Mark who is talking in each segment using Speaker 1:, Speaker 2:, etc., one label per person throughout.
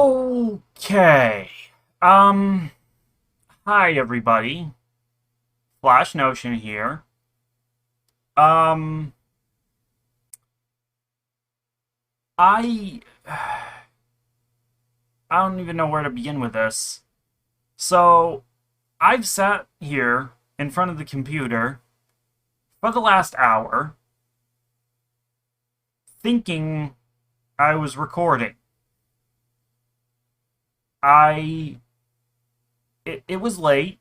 Speaker 1: Okay. Um, Hi everybody. Flash Notion here. Um, I I don't even know where to begin with this. So, I've sat here in front of the computer for the last hour thinking I was recording. I it was late.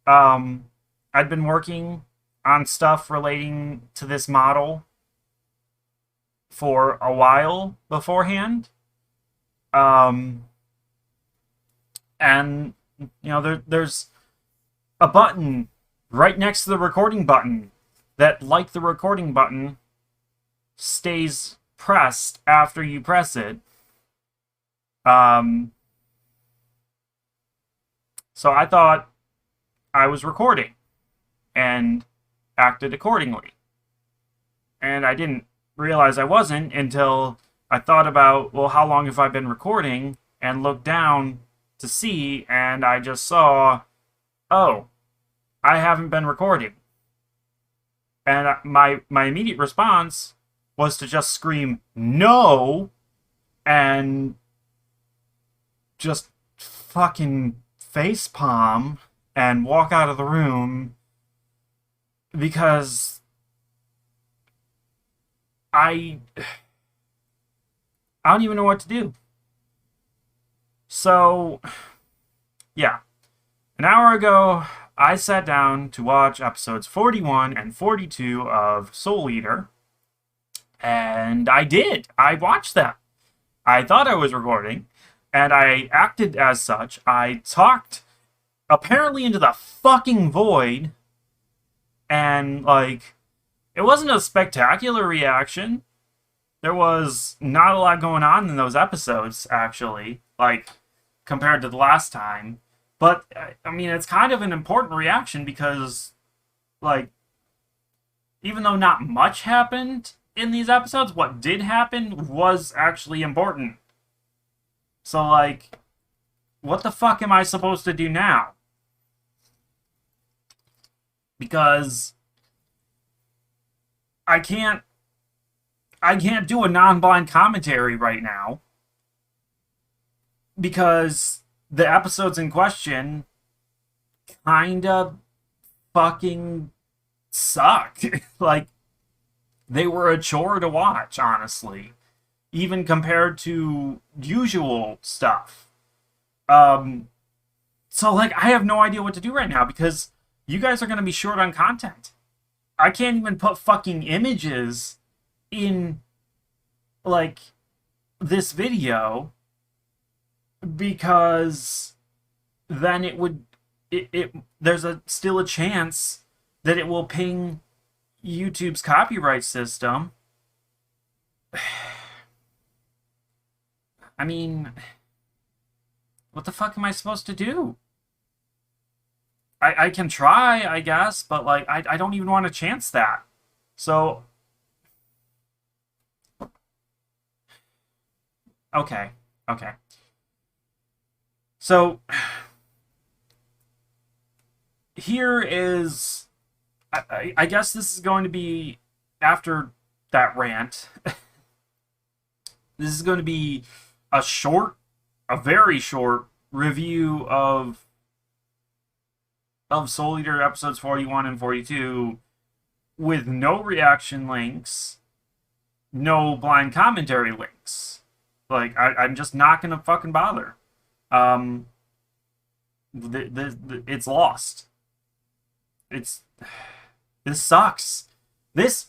Speaker 1: Um, I'd been working on stuff relating to this model for a while beforehand. Um, and there's a button right next to the recording button that, like the recording button, stays pressed after you press it. Um, so I thought I was recording and acted accordingly. And I didn't realize I wasn't until I thought about, well, how long have I been recording? And looked down to see, and I just saw, oh, I haven't been recording. And my immediate response was to just scream no and just fucking facepalm and walk out of the room because I I don't even know what to do. So, yeah. An hour ago, I sat down to watch episodes 41 and 42 of Soul Eater, and I did. I watched them. I thought I was recording, and I acted as such. I talked apparently into the fucking void, and, like, it wasn't a spectacular reaction. There was not a lot going on in those episodes, actually, like, compared to the last time. But, I mean, it's kind of an important reaction because, like, even though not much happened in these episodes, what did happen was actually important. So, like, what the fuck am I supposed to do now? Because I can't I can't do a non-blind commentary right now because the episodes in question kinda fucking sucked. Like, they were a chore to watch, honestly, even compared to usual stuff. Um, so, like, I have no idea what to do right now because you guys are going to be short on content. I can't even put fucking images in, like, this video because then it would it there's still a chance that it will ping YouTube's copyright system. I mean, what the fuck am I supposed to do? I can try, I guess, but, like, I don't even want to chance that. So, okay, okay. So, here is. I guess this is going to be after that rant. This is going to be a a very short review of Soul Eater episodes 41 and 42 with no reaction links, no blind commentary links. Like, I'm just not gonna fucking bother. Um, it's lost. It's this sucks. This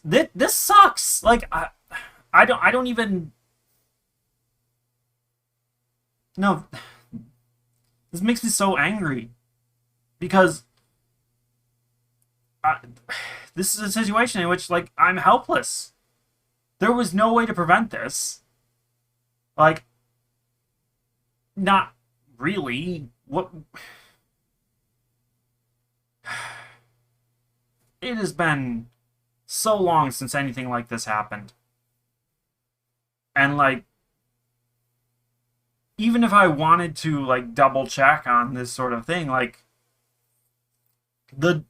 Speaker 1: sucks. Like, I don't even. No, this makes me so angry because I, this is a situation in which, like, I'm helpless. There was no way to prevent this. Like, not really. What? It has been so long since anything like this happened. And, like, even if I wanted to like double check on this sort of thing, like the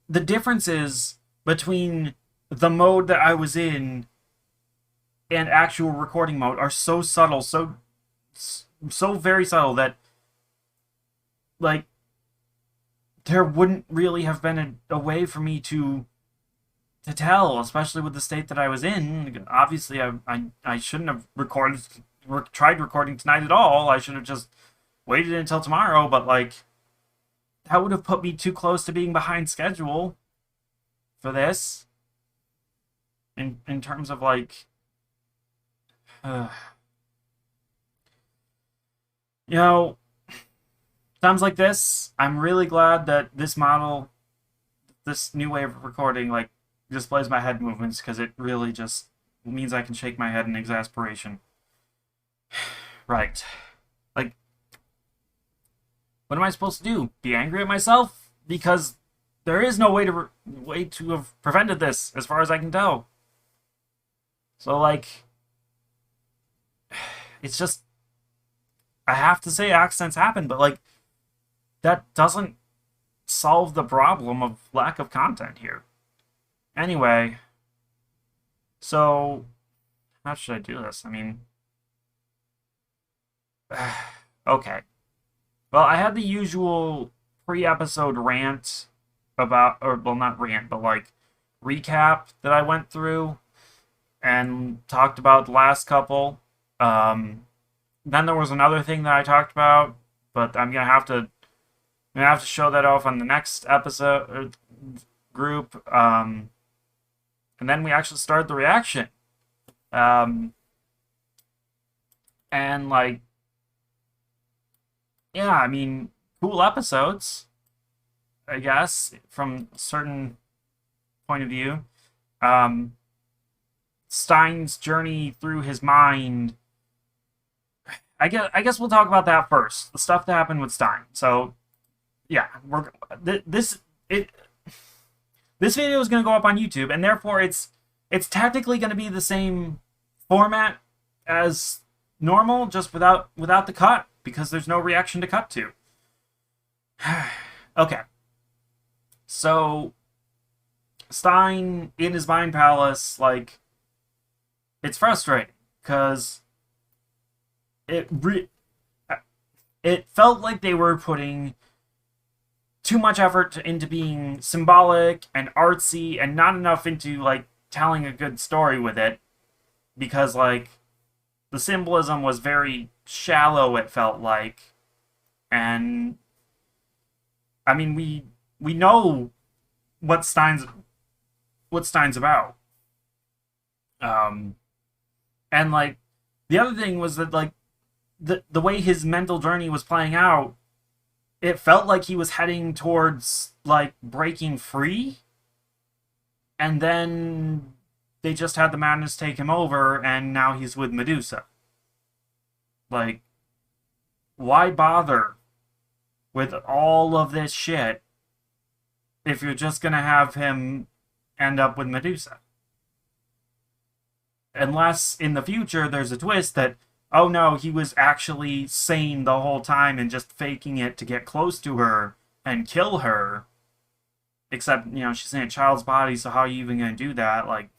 Speaker 1: the differences between the mode that I was in and actual recording mode are so subtle, so very subtle that like there wouldn't really have been a way for me to tell, especially with the state that I was in. Obviously, I shouldn't have tried recording tonight at all. I should have just waited until tomorrow. But like that would have put me too close to being behind schedule for this. In terms of like, uh, you know, times like this, I'm really glad that this new way of recording, like displays my head movements because it really just means I can shake my head in exasperation. Right. Like, what am I supposed to do? Be angry at myself? Because there is no way to have prevented this, as far as I can tell. So like, it's just I have to say accidents happen, but like that doesn't solve the problem of lack of content here. Anyway, so how should I do this? I mean, okay. Well, I had the usual pre-episode rant about, or well, not rant, but like recap that I went through and talked about the last couple. Then there was another thing that I talked about, but I'm gonna have to show that off on the next episode group. And then we actually started the reaction. Um, and like, yeah, I mean, cool episodes, I guess, from a certain point of view. Um, Stein's journey through his mind. I guess we'll talk about that first. The stuff that happened with Stein. So yeah, it this video is going to go up on YouTube, and therefore it's technically going to be the same format as normal, just without the cut, because there's no reaction to cut to. Okay, so Stein in his mind palace, like it's frustrating because it re- it felt like they were putting too much effort into being symbolic and artsy and not enough into like telling a good story with it, because like the symbolism was very shallow, it felt like. And I mean, we know what Stein's about. um and like the other thing was that like the way his mental journey was playing out, it felt like he was heading towards like breaking free, and then they just had the madness take him over, and now he's with Medusa. Like, why bother with all of this shit if you're just gonna have him end up with Medusa? Unless in the future there's a twist that, oh no, he was actually sane the whole time and just faking it to get close to her and kill her. Except, she's in a child's body, so how are you even going to do that? Like,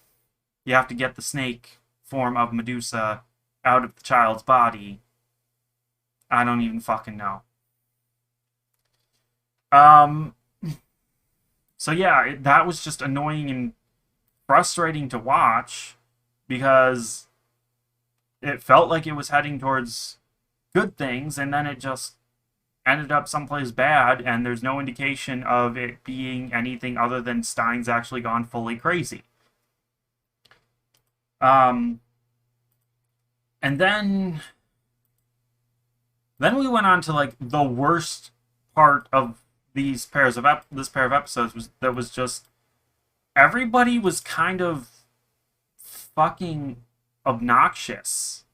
Speaker 1: you have to get the snake form of Medusa out of the child's body. I don't even fucking know. So yeah, that was just annoying and frustrating to watch, because it felt like it was heading towards good things, and then it just ended up someplace bad, and there's no indication of it being anything other than Stein's actually gone fully crazy. And then we went on to like the worst part of this pair of episodes, was just everybody was kind of fucking obnoxious.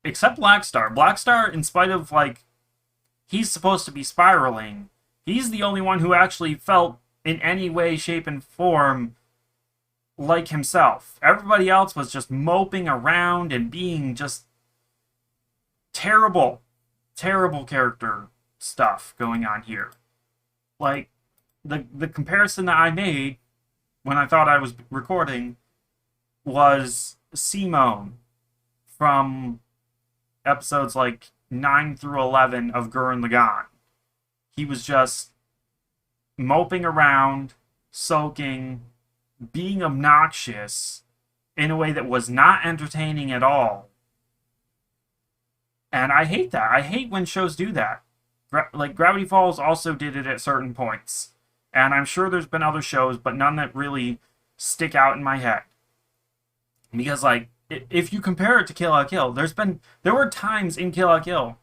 Speaker 1: Except Blackstar. Blackstar, in spite of, like, he's supposed to be spiraling, he's the only one who actually felt in any way, shape, and form like himself. Everybody else was just moping around and being just Terrible, terrible character stuff going on here. Like, the comparison that I made when I thought I was recording was Simone from episodes like 9 through 11 of Gurren Lagann. He was just moping around, soaking, being obnoxious in a way that was not entertaining at all. And I hate that. I hate when shows do that. Like Gravity Falls also did it at certain points. And I'm sure there's been other shows, but none that really stick out in my head. Because, like, if you compare it to Kill la Kill, there were times in Kill la Kill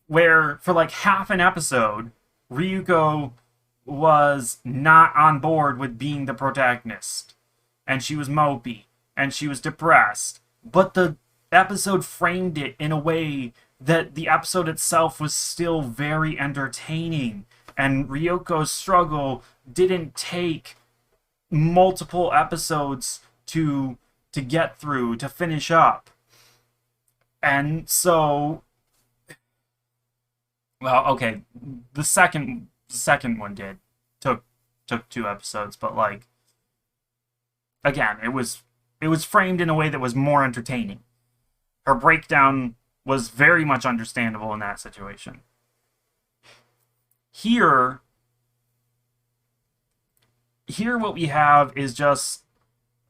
Speaker 1: where, for like half an episode, Ryuko was not on board with being the protagonist. And she was mopey. And she was depressed. But the episode framed it in a way that the episode itself was still very entertaining. And Ryoko's struggle didn't take multiple episodes to get through, to finish up. And so, well, okay, the second one took 2 episodes, but like, again, it was framed in a way that was more entertaining. Her breakdown was very much understandable in that situation. Here what we have is just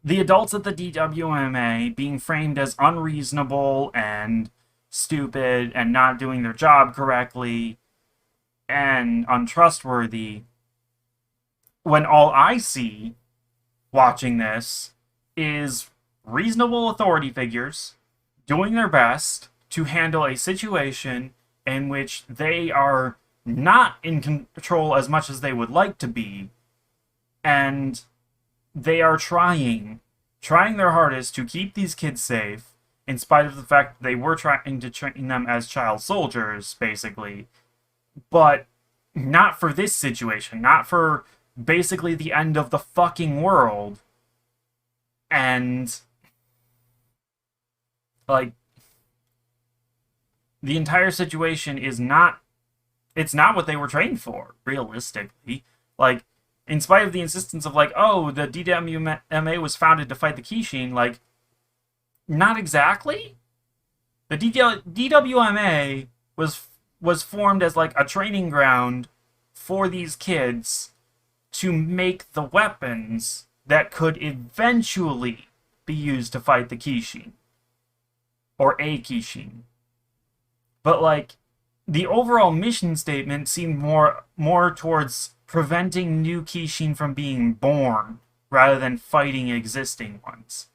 Speaker 1: the adults at the DWMA being framed as unreasonable and stupid and not doing their job correctly and untrustworthy, when all I see watching this is reasonable authority figures doing their best to handle a situation in which they are not in control as much as they would like to be, and they are trying their hardest to keep these kids safe, in spite of the fact that they were trying to train them as child soldiers, basically. But not for this situation, not for basically the end of the fucking world. And, like, the entire situation is not, it's not what they were trained for, realistically. Like, in spite of the insistence of, like, oh, the DWMA was founded to fight the Kishin, like, not exactly. The DWMA was formed as, like, a training ground for these kids to make the weapons that could eventually be used to fight the Kishin. Or a Kishin. But, like, the overall mission statement seemed more towards preventing new Kishin from being born, rather than fighting existing ones.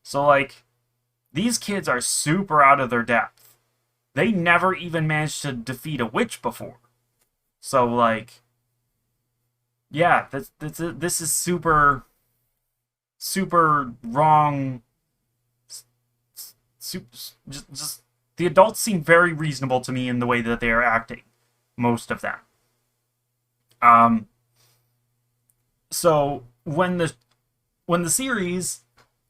Speaker 1: So, like, these kids are super out of their depth. They never even managed to defeat a witch before. So, like, yeah, this is super wrong. Just the adults seem very reasonable to me in the way that they are acting, most of them. So when the series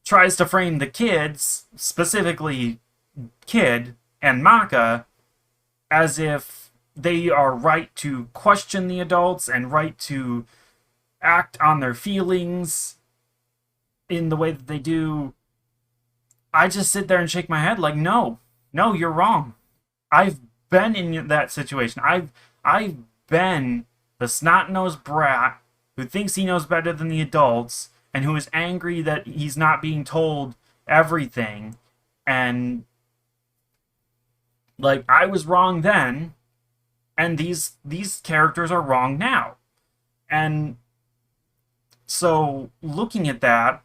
Speaker 1: tries to frame the kids, specifically Kid and Maka, as if they are right to question the adults and right to act on their feelings in the way that they do, I just sit there and shake my head like, no, you're wrong. I've been in that situation. I've been the snot-nosed brat who thinks he knows better than the adults and who is angry that he's not being told everything. And, like, I was wrong then, and these characters are wrong now. And so, looking at that,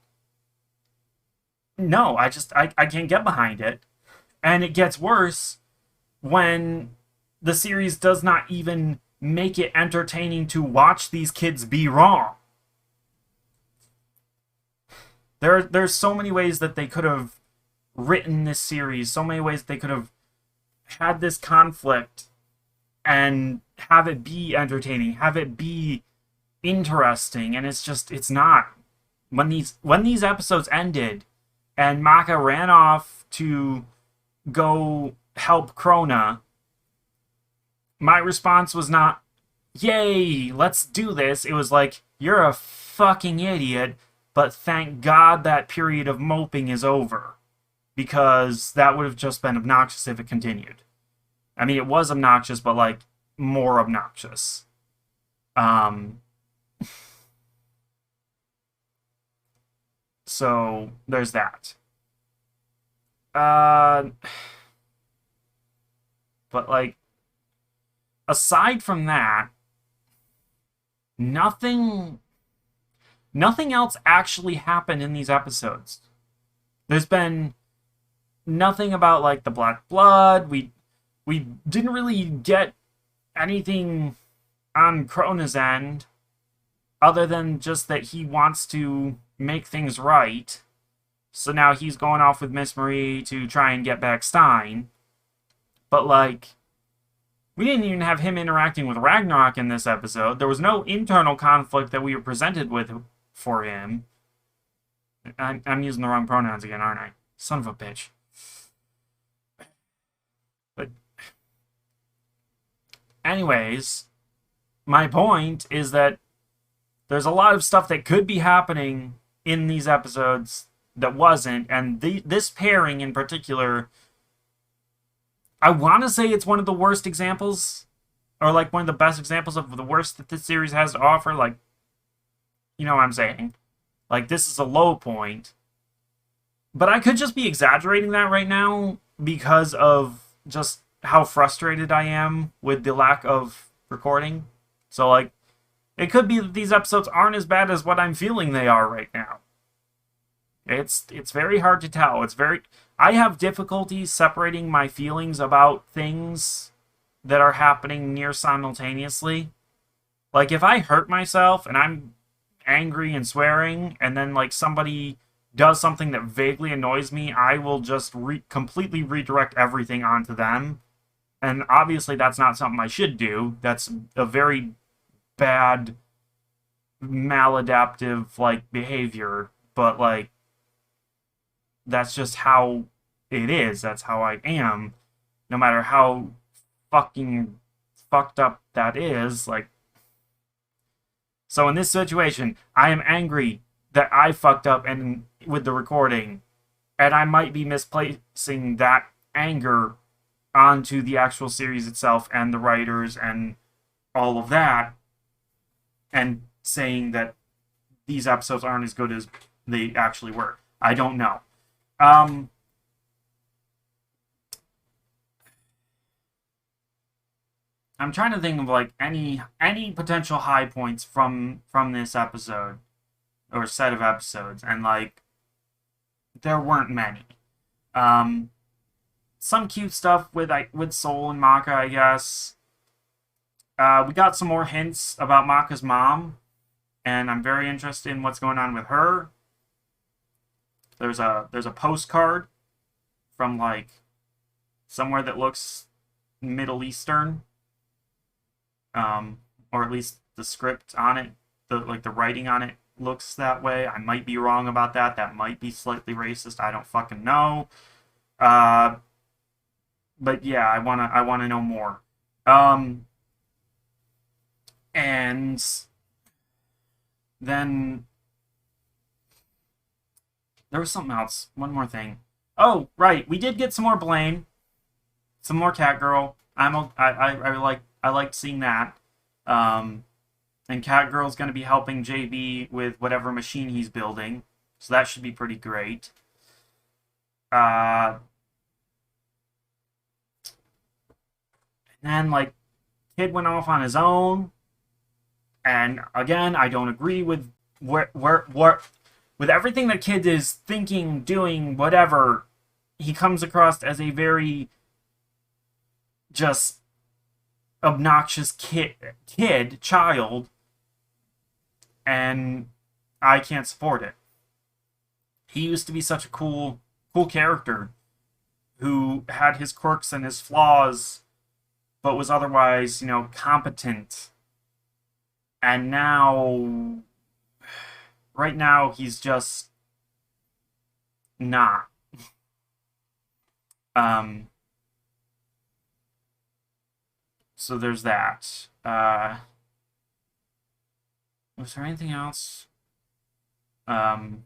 Speaker 1: no, I can't get behind it. And it gets worse when the series does not even make it entertaining to watch these kids be wrong. There's so many ways that they could have written this series, so many ways they could have had this conflict and have it be entertaining, have it be interesting, and it's not. When these episodes ended and Maka ran off to go help Krona, my response was not, yay, let's do this. It was like, you're a fucking idiot, but thank God that period of moping is over. Because that would have just been obnoxious if it continued. I mean, it was obnoxious, but like more obnoxious. Um, so there's that. Uh, but like, aside from that, nothing, nothing else actually happened in these episodes. There's been nothing about like the Black Blood. We didn't really get anything on Krona's end, other than just that he wants to make things right. So now he's going off with Miss Marie to try and get back Stein. But like, we didn't even have him interacting with Ragnarok in this episode. There was no internal conflict that we were presented with for him. I'm using the wrong pronouns again, aren't I? Son of a bitch. But anyways, my point is that there's a lot of stuff that could be happening in these episodes that wasn't, and this pairing in particular, I want to say it's one of the worst examples, or like one of the best examples of the worst that this series has to offer. Like, you know what I'm saying? Like, this is a low point. But I could just be exaggerating that right now because of just how frustrated I am with the lack of recording. So, like, it could be that these episodes aren't as bad as what I'm feeling they are right now. It's very hard to tell. I have difficulty separating my feelings about things that are happening near simultaneously. Like, if I hurt myself and I'm angry and swearing, and then like somebody does something that vaguely annoys me, I will just completely redirect everything onto them. And obviously that's not something I should do. That's a very bad maladaptive like behavior, but like that's just how it is. That's how I am. No matter how fucking fucked up that is, like, so in this situation, I am angry that I fucked up and with the recording, and I might be misplacing that anger onto the actual series itself and the writers and all of that, and saying that these episodes aren't as good as they actually were. I don't know. I'm trying to think of like any potential high points from this episode or set of episodes, and like there weren't many. Some cute stuff with Soul and Maka, I guess. We got some more hints about Maka's mom, and I'm very interested in what's going on with her. There's a postcard from like somewhere that looks Middle Eastern, or at least the script on it, the writing on it looks that way. I might be wrong about that. That might be slightly racist. I don't fucking know. But yeah, I wanna know more. And then there was something else. One more thing. Oh, right. We did get some more Blaine. Some more Catgirl. I liked seeing that. And Catgirl's going to be helping JB with whatever machine he's building. So that should be pretty great. And then, like, Kid went off on his own. And again, I don't agree with with everything that Kid is thinking, doing, whatever. He comes across as a very just obnoxious child, and I can't support it. He used to be such a cool character who had his quirks and his flaws, but was otherwise, competent. And now, right now, he's just not. So there's that. Was there anything else? Um,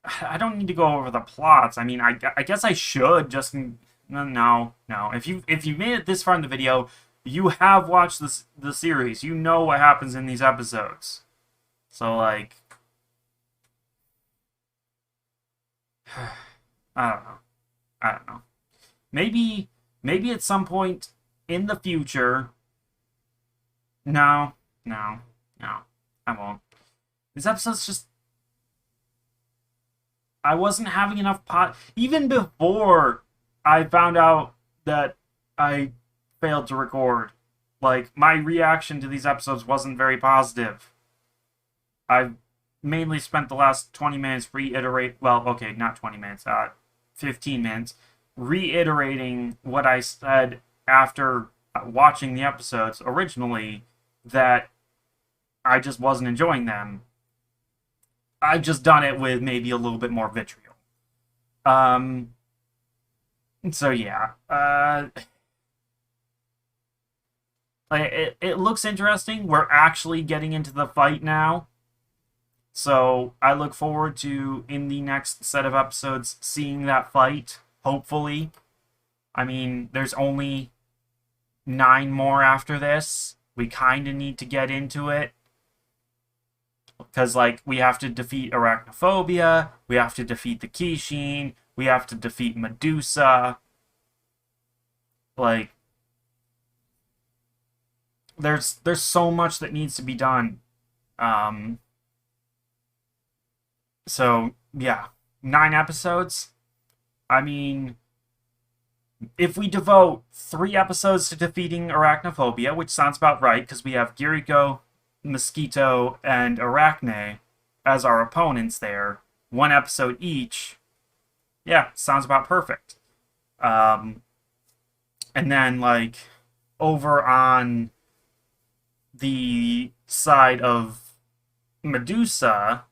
Speaker 1: I don't need to go over the plots. I mean, I guess I should just no. If you made it this far in the video, you have watched the series. You know what happens in these episodes. So like, I don't know. I don't know. Maybe at some point in the future. No, no, no. I won't. These episodes just I wasn't having enough even before I found out that I failed to record. Like, my reaction to these episodes wasn't very positive. I've mainly spent the last 20 minutes well, okay, not 20 minutes, 15 minutes, reiterating what I said after watching the episodes originally, that I just wasn't enjoying them. I've just done it with maybe a little bit more vitriol. So yeah. It looks interesting. We're actually getting into the fight now. So I look forward to, in the next set of episodes, seeing that fight, hopefully. I mean, there's only 9 more after this. We kind of need to get into it. Because, like, we have to defeat Arachnophobia, we have to defeat the Kishin, we have to defeat Medusa. Like, there's so much that needs to be done. So, yeah. 9 episodes. I mean, if we devote 3 episodes to defeating Arachnophobia, which sounds about right, because we have Kiriko, Mosquito, and Arachne as our opponents there, 1 episode each, yeah, sounds about perfect. And then, like, over on the side of Medusa,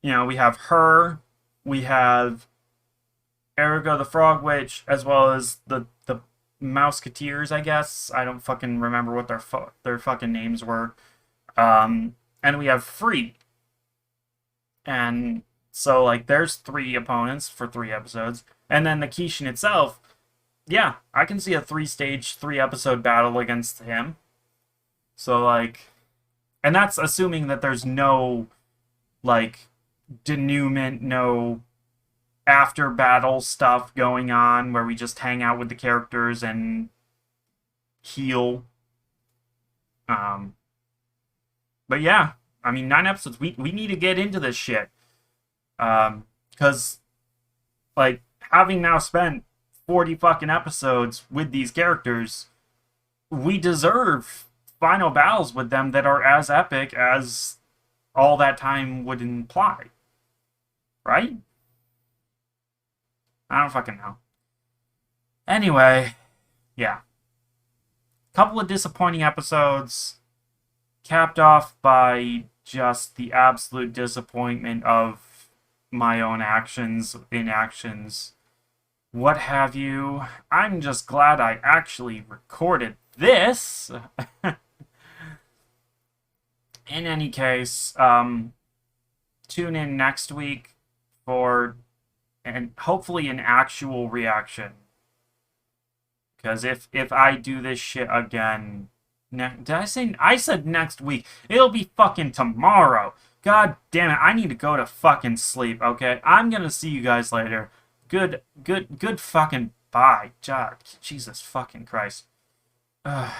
Speaker 1: you know, we have her, we have Erigo the Frog Witch, as well as the Mouseketeers, I guess. I don't fucking remember what their fucking names were. And we have Free. And so, like, there's 3 opponents for 3 episodes. And then the Kishin itself, yeah, I can see a 3-stage, 3-episode battle against him. So, like, and that's assuming that there's no, like, denouement, no after battle stuff going on where we just hang out with the characters and heal. But yeah, I mean, 9 episodes. We need to get into this shit. Because, like, having now spent 40 fucking episodes with these characters, we deserve final battles with them that are as epic as all that time would imply. Right? I don't fucking know. Anyway, yeah. Couple of disappointing episodes, capped off by just the absolute disappointment of my own inactions, what have you. I'm just glad I actually recorded this. In any case, tune in next week for and hopefully an actual reaction. Because if I do this shit again, did I say? I said next week. It'll be fucking tomorrow. God damn it! I need to go to fucking sleep. Okay, I'm gonna see you guys later. Good fucking bye. Jesus fucking Christ. Ugh.